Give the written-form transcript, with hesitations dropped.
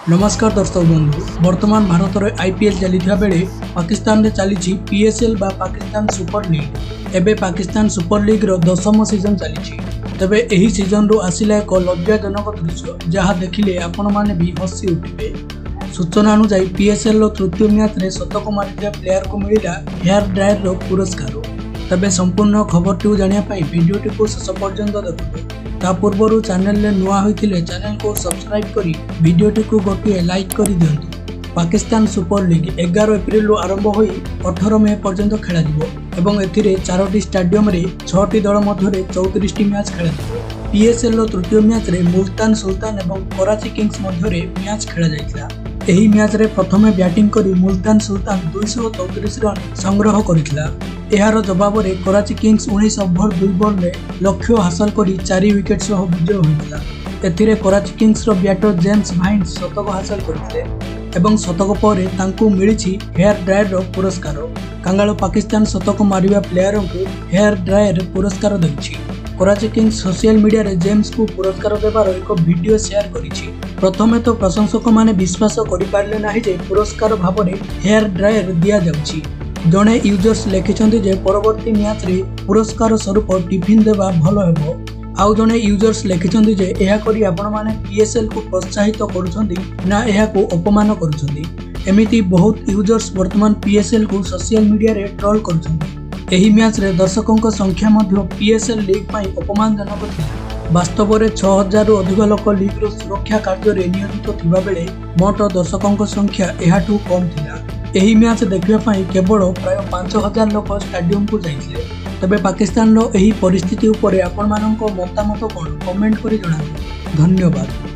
नमस्कार दर्शक बंधु। वर्तमान भारत में आईपीएल चलता बेले पाकिस्तान में चली पीएसएल बा पाकिस्तान सुपर लीग। एबे पाकिस्तान सुपर लीग रो 10म सीजन चली। तबे एही सीजन रो आसिला एक लज्जाजनक दृश्य जहाँ देखिले आपण माने भी हसी उठिबे। सूचना अनुसार पीएसएल रो तृतीय मैच रे शतक मारिଥିବା प्लेयर को मिला हेयर ड्रायर रो पुरस्कार। तबे संपूर्ण खबर जानिया पाई वीडियोटी को शेष पर्यंत देखु। ता पूर्व चैनल रे नुआ होइथिले चैनल को सब्सक्राइब करी वीडियोटी को गोटे लाइक कर दियंतु। पाकिस्तान सुपर लीग 11 एप्रिल रो आरंभ होई 18 मई पर्यंत खेला जिवो एवं एथिरे 4टी स्टेडियम रे 6टी दल मध्यरे 34टी मैच खेला जिवो। पीएसएल रो तृतीय मैच रे मुल्तान सुल्तान एवं कराची किंग्स मध्यरे मैच खेला जायतिला। एही मैच रे प्रथमे बैटिंग करी मुल्तान सुल्तान 234 रन संग्रह करितला। एहार जवाब रे कराची किंग्स 19 ओवर 2 बॉल रे लक्ष्य हासिल करी 4 विकेट सह विजय होइतला। एथिरे कराची किंग्स रो बैटर जेम्स भाइन्स शतक हासिल करथिले एवं शतक परे तांकू मिलिछि हेयर ड्रायर रो पुरस्कार। कांगाल पाकिस्तान शतक मारिबा प्लेयर को हेयर ड्रायर पुरस्कार दैछि। कराची किंग्स सोशल मीडिया रे जेम्स को पुरस्कार देबार एक वीडियो शेयर करिछि। प्रथमे तो प्रशंसक माने विश्वास करि पारले नाही जे पुरस्कार भाव में हेयर ड्रायर दिया जाउछि। जड़े यूजर्स लिखिछन्ति जे परवर्ती मैच रे पुरस्कार स्वरूप टिफिन देबा भल हेबो। आउ जड़े यूजर्स लिखिछन्ति जे एहा करी आपण माने पीएसएल को प्रोत्साहित करूछन्ति ना एहा को अपमान करूछन्ति। एमिति बहुत यूजर्स वर्तमान पीएसएल को सोशल मीडिया रे ट्रोल करूछन्ति। एही मैच रे दर्शकों संख्या मध्य पीएसएल लीग पाई अपमानजनक थिला। वास्तव में 6000 रु अधिक लोक लीग रो सुरक्षा कार्य रे नियोजित थिबा बेले मोट दर्शकों संख्या एहाठू कम थिला। एही मैच देखिबा पाई केवल प्राय 5000 लोक स्टेडियम को जाइथिले। तबे पाकिस्तान रो एही परिस्थिति उपरे आपण मानक मतामत कोन कमेंट करी जणाबे। धन्यवाद।